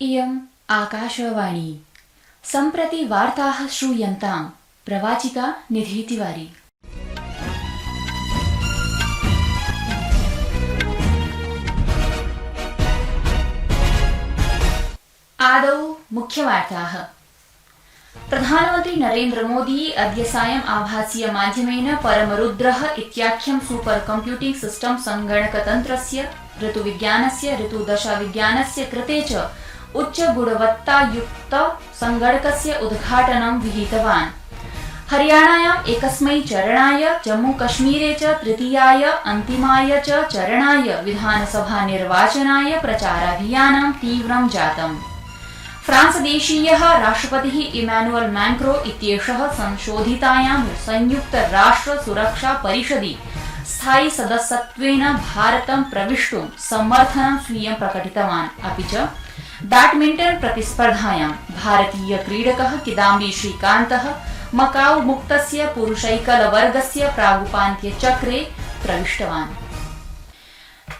इयम् आकाशवाणी। सम्प्रति वार्ताः श्रूयन्ताम्। प्रवाचिका निधि तिवारी। आदौ मुख्यवार्ताः। प्रधानमन्त्री नरेन्द्र मोदी अद्य सायं आभासीय माध्यमेन परमरुद्रः इत्याख्यं सूपर कम्प्यूटिंग सिस्टम संगणकतन्त्रस्य ऋतुविज्ञानस्य ऋतुदशाविज्ञानस्य कृते च उच्च गुणवत्तायुक्त संगणकस्य उद्घाटनं विहितवान्। हरियाणायाम् एकस्मै चरणाय, जम्मूकश्मीरे च तृतीयाय अन्तिमाय च चरणाय विधानसभा निर्वाचनाय प्रचाराभियानं तीव्रं जातम्। फ्रांसदेशीयः राष्ट्रपतिः इमैनुअल मैक्रो इत्येषः संशोधितायां संयुक्त राष्ट्र सुरक्षा परिषदि स्थायि सदस्यत्वेन भारतं प्रविष्टुं समर्थनं स्वीयं प्रकटितवान्। अपि च बैडमिण्टन प्रतिस्पर्धायां भारतीय क्रीडकः किदाम्बी श्रीकान्तः मकाउ मुक्तस्य पुरुषैकलवर्गस्य प्रागुपान्त्यचक्रे प्रविष्टवान्।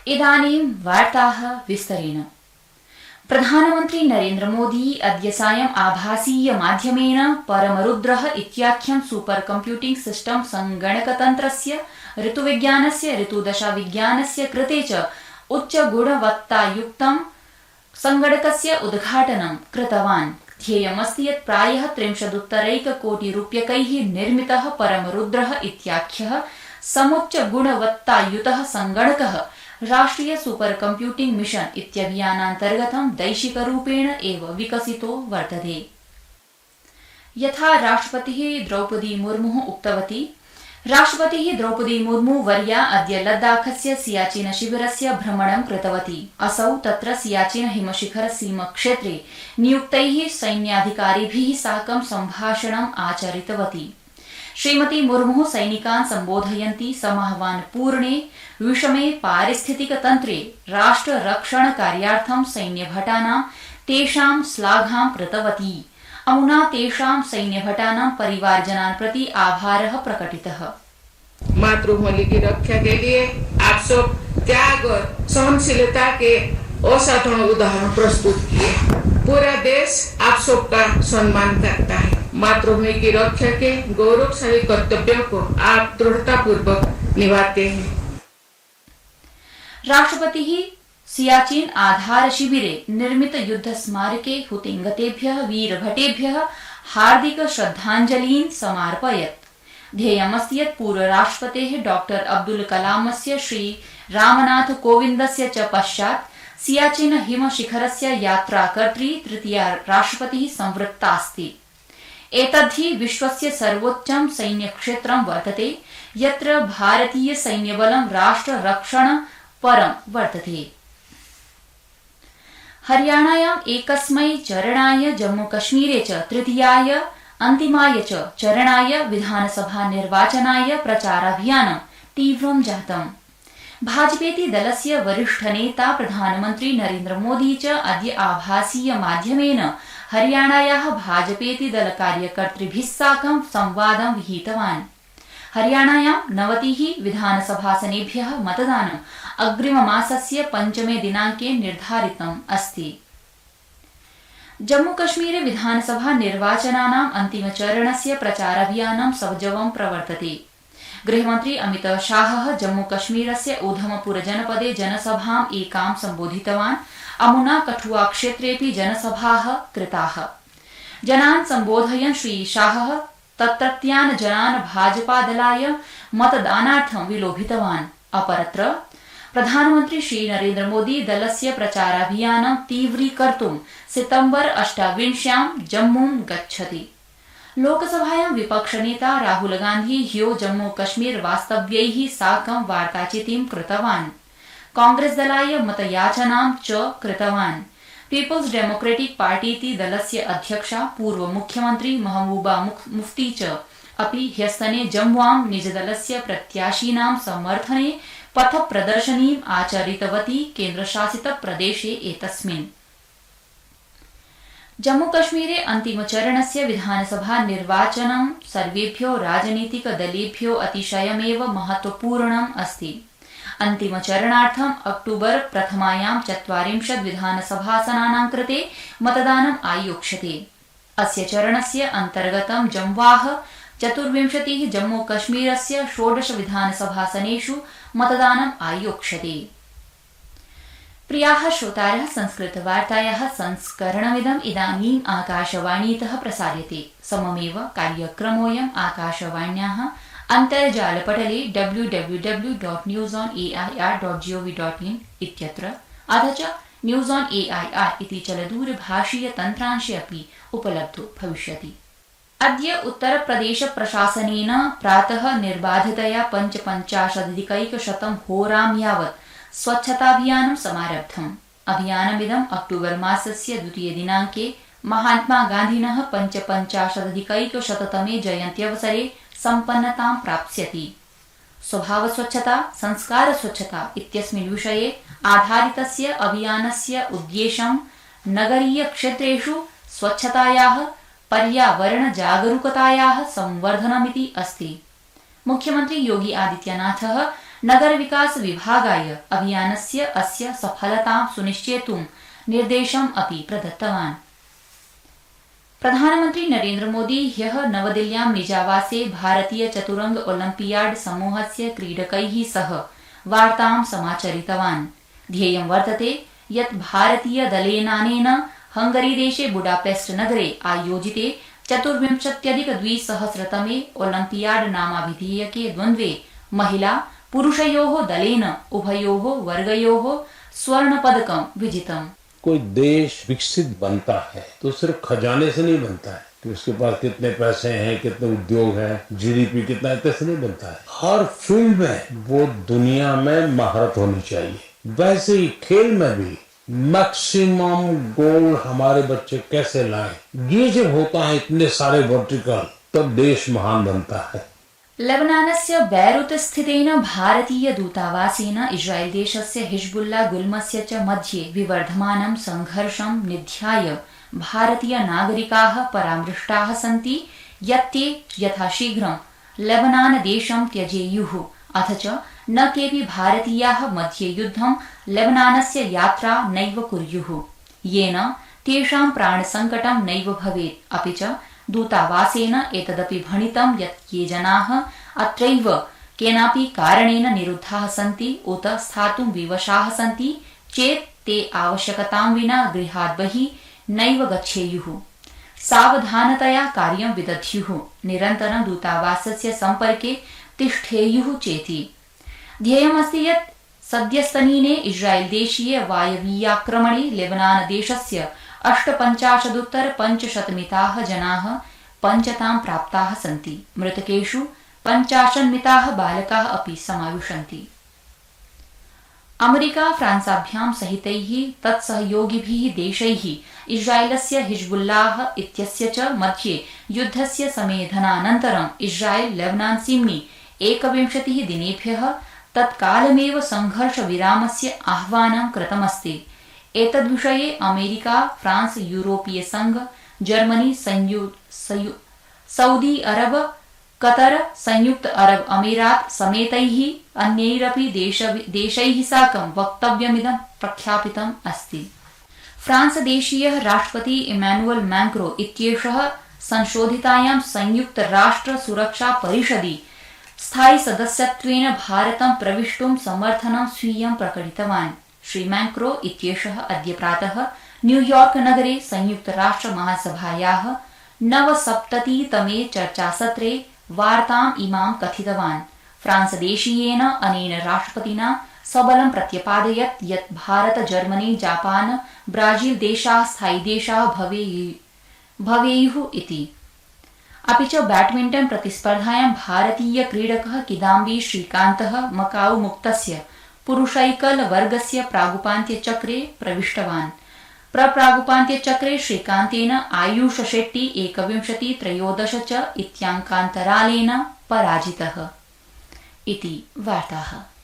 इदानीं वार्ताः विस्तरेण। प्रधानमन्त्री नरेन्द्र मोदी अद्य सायं आभासीय माध्यमेन परमरुद्रः इत्याख्यं सूपर कम्प्यूटिंग सिस्टम संगणकतन्त्रस्य ऋतुविज्ञानस्य ऋतुदशाविज्ञानस्य कृते च उच्च गुणवत्तायुक्तं संगणकस्य उद्घाटनं कृतवान्। ध्येयमस्ति यत् प्रायः 30 कोटिरूप्यकैः निर्मितः परमरुद्रः इत्याख्यः समुच्च गुणवत्तायुतः संगणकः राष्ट्रिय सुपर कम्प्यूटिंग मिशन इत्यभियानान्तर्गतं दैशिकरूपेण एव विकसितो वर्तते। यथा राष्ट्रपतिः द्रौपदी मुर्मुः उक्तवती, राष्ट्रपतिः द्रौपदी मुर्मू वर्या अद्य लद्दाखस्य सियाचिन शिबिरस्य भ्रमणं कृतवती। असौ तत्र सियाचिन हिमशिखर सीमक्षेत्रे नियुक्तैः सैन्याधिकारिभिः साकं सम्भाषणम् आचरितवती। श्रीमती मुर्मुः सैनिकान् सम्बोधयन्ती समाह्वानपूर्णे विषमे पारिस्थितिकतन्त्रे राष्ट्ररक्षणकार्यार्थं सैन्यभटानां तेषां श्लाघां कृतवती। अमुना तेषां सैन्यभटानां परिवारजनान् प्रति आभारः प्रकटितः। मातृभूमि की रक्षा के लिए आप सब त्याग और सहनशीलता के असाधारण उदाहरण प्रस्तुत किए। पूरा देश आप सबका सम्मान करता है। मातृभूमि की रक्षा के गौरवशाली कर्तव्यों को आप दृढ़तापूर्वक निभाते हैं। राष्ट्रपतिः सियाचिन आधार शिबिरे निर्मित युद्ध स्मारके हुतिंगतेभ्यः वीरभटेभ्यः हार्दिक श्रद्धाञ्जलीन् समार्पयत्। ध्येयमस्ति यत् पूर्वराष्ट्रपतेः डॉक्टर अब्दुल कलामस्य श्री रामनाथ कोविन्दस्य च पश्चात् सियाचिन हिमशिखरस्य यात्राकर्त्री तृतीया राष्ट्रपतिः संवृत्तास्ति। एतद्धि विश्वस्य सर्वोच्चं सैन्यक्षेत्रं वर्तते, यत्र भारतीय सैन्यबलं राष्ट्ररक्षण परं वर्तते। हरियाणायाम् एकस्मै चरणाय, जम्मूकश्मीरे च तृतीयाय अन्तिमाय च चरणाय विधानसभा निर्वाचनाय प्रचाराभियानं तीव्रं जातम्। भाजपेति दलस्य वरिष्ठ नेता प्रधानमन्त्री नरेन्द्र मोदी च अद्य आभासीय माध्यमेन हरियाणायाः भाजपेति दल कार्यकर्तृभिः साकं संवादं विहितवान्। हरियाणायां 90 विधानसभासनेभ्यः मतदानम् अग्रिममासस्य 5 दिनाङ्के निर्धारितम् अस्ति। जम्मूकश्मीरे विधानसभा निर्वाचनानाम् अन्तिमचरणस्य प्रचाराभियानं सजवं प्रवर्तते। गृहमन्त्री अमित शाहः जम्मूकश्मीरस्य उधमपुर जनपदे जनसभाम् एकां सम्बोधितवान्। अमुना कठुआ क्षेत्रेऽपि जनसभाः कृताः। जनान् सम्बोधयन् श्री शाहः तत्रत्यान् जनान् भाजपादलाय मतदानार्थं विलोभितवान्। अपरत्र प्रधानमन्त्री श्री नरेन्द्र मोदी दलस्य प्रचाराभियानं तीव्रीकर्तुं सितम्बर 28 जम्मूं गच्छति। लोकसभायां विपक्षनेता राहुल गान्धी ह्यो जम्मूकश्मीर वास्तव्यैः साकं वार्ताचितिं कृतवान्। कांग्रेस दलाय मतयाचनां च कृतवान्। पीपल्स डेमोक्रेटिक पार्टीति दलस्य अध्यक्षा पूर्व मुख्यमन्त्री महबूबा मुफ्ती च अपि ह्यस्तने जम्मूआं निजदलस्य प्रत्याशिनां समर्थने पथप्रदर्शनीम् आचरितवती केन्द्रशासित प्रदेशे एतस्मिन्। जम्मूकश्मीरे अन्तिमचरणस्य विधानसभा निर्वाचनं सर्वेभ्यो राजनीतिकदलेभ्यो अतिशयमेव महत्वपूर्णम् अस्ति। अन्तिमचरणार्थम् अक्टूबर प्रथमायां 40 विधानसभासनानां कृते मतदानम् आयोक्ष्यते। अस्य चरणस्य अन्तर्गतं जम्वाः 24 जम्मूकश्मीरस्य 16 विधानसभासनेषु मतदानम् आयोक्ष्यते। प्रियाः श्रोतारः, संस्कृतवार्तायाः संस्करणमिदम् इदानीम् आकाशवाणीतः प्रसार्यते। सममेव कार्यक्रमोऽयम् आकाशवाण्याः अन्तर्जालपटले www.newsonair.gov.in इत्यत्र अथ च न्यूज़ ऑन AIR इति चलदूरभाषीयतन्त्रांशे अपि उपलब्धो भविष्यति। अद्य उत्तरप्रदेशप्रशासनेन प्रातः निर्बाधतया 55,000 होरां यावत् स्वच्छताभियानं समारब्धम्। अभियानमिदम् अक्टूबर मासस्य 2 दिनाङ्के महात्मा गान्धिनः 55,100तमे जयन्त्यवसरे सम्पन्नतां प्राप्स्यति। स्वभावस्वच्छता, संस्कारस्वच्छता इत्यस्मिन् विषये आधारितस्य अभियानस्य उद्देश्यं नगरीयक्षेत्रेषु स्वच्छतायाः पर्यावरणजागरूकतायाः संवर्धनमिति अस्ति। मुख्यमन्त्री योगी आदित्यनाथः नगरविकास विभागाय अभियानस्य अस्य सफलतां सुनिश्चेतुं निर्देशम् अपि प्रदत्तवान्। प्रधानमन्त्री नरेन्द्र मोदी ह्यः नवदिल्ल्यां निजावासे भारतीय चतुरंग ओलम्पियाड समूहस्य क्रीडकैः सह वार्तां समाचरितवान्। ध्येयं वर्तते यत् भारतीय दलेनानेन हंगरीदेशे बुडापेस्ट नगरे आयोजिते 24,200तमे ओलम्पियाड नामाभिधेयके द्वन्द्वे महिला पुरुषयोः दलेन उभयोः वर्गयोः स्वर्णपदकं विजितम्। कोई देश विकसित बनता है तो सिर्फ खजाने से नहीं बनता है कि उसके पास कितने पैसे हैं, कितने उद्योग हैं, जीडीपी कितना है, से नहीं बनता है। हर फील्ड में वो दुनिया में महारत होनी चाहिए। वैसे ही खेल में भी मैक्सिमम गोल हमारे बच्चे कैसे लाएं, ये जब होता है इतने सारे वर्टिकल, तब देश महान बनता है। लेबनानस्य बैरूत स्थितेन भारतीय दूतावासेन इस्राएल देशस्य हिजबुल्ला गुल्मस्य च मध्ये विवर्धमानं संघर्षं निध्याय भारतीय नागरिकाः परामृष्टाः सन्ति यत् ते यथाशीघ्रं लेबनान देशं त्यजेयुः, अथ च न केऽपि भारतीयाः मध्ये युद्धं लेबनानस्य यात्रा नैव कुर्युः, येन तेषां प्राणसङ्कटं नैव भवेत्। अपि च दूतावासेन एतदपि भणितं यत् ये जनाः अत्रैव केनापि कारणेन निरुद्धाः सन्ति उत स्थातुं विवशाः सन्ति चेत् ते आवश्यकतां विना गृहात् बहिः नैव गच्छेयुः, सावधानतया कार्यं विदध्युः, निरन्तरं दूतावासस्य सम्पर्के तिष्ठेयुः चेति। ध्येयमस्ति यत् सद्यस्तनीने इस्राएल देशीय वायवीयाक्रमणे लेबनान देशस्य 58,500 मिताः जनाः पञ्चतां प्राप्ताः सन्ति। मृतकेषु 50 मिताः बालकाः अपि समाविशन्ति। अमेरिका फ्रांसाभ्यां सहितैः तत्सहयोगिभिः देशैः इस्राएलस्य हिजबुल्लाह इत्यस्य च मध्ये युद्धस्य समेधनानन्तरम् इस्राएल लेबनान सीम्नि 21 दिनेभ्यः तत्कालमेव संघर्षविरामस्य आह्वानं कृतमस्ति। एतद्विषये अमेरिका, फ्रांस, यूरोपीय संघ, जर्मनी, सऊदी अरब, कतर, संयुक्त अरब अमीरात समेतैः अन्यैरपि देशैः साकं वक्तव्यमिदं प्रख्यापितम् अस्ति। फ्रांस देशीयः राष्ट्रपति इमैनुअल मैक्रों इत्येषः संशोधितायां संयुक्त राष्ट्र सुरक्षा परिषदि स्थायी सदस्यत्वेन भारतं प्रविष्टुं समर्थनं स्वीयं प्रकटितवान्। श्री मैक्रों इत्येषः अद्य प्रातः न्यूयॉर्क नगरे संयुक्त राष्ट्र महासभायाः 79तमे चर्चासत्रे वार्ताम् इमां कथितवान्। फ्रांस देशीयेन अनेन राष्ट्रपतिना सबलं प्रत्यपादयत् यत् भारत, जर्मनी, जापान, ब्राजील देशाः स्थायी देशाः भवेयुः इति। अपि च बैडमिण्टन प्रतिस्पर्धायां भारतीय क्रीडकः किदाम्बी श्रीकान्तः मकाउ मुक्तस्य पुरुषैकल वर्गस्य प्रागुपान्त्यचक्रे प्रविष्टवान्। प्रागुपान्त्यचक्रे श्रीकान्तेन आयुष शेट्टी 21-13 च इत्याङ्कान्तरालेन पराजितः। इति वार्ताः।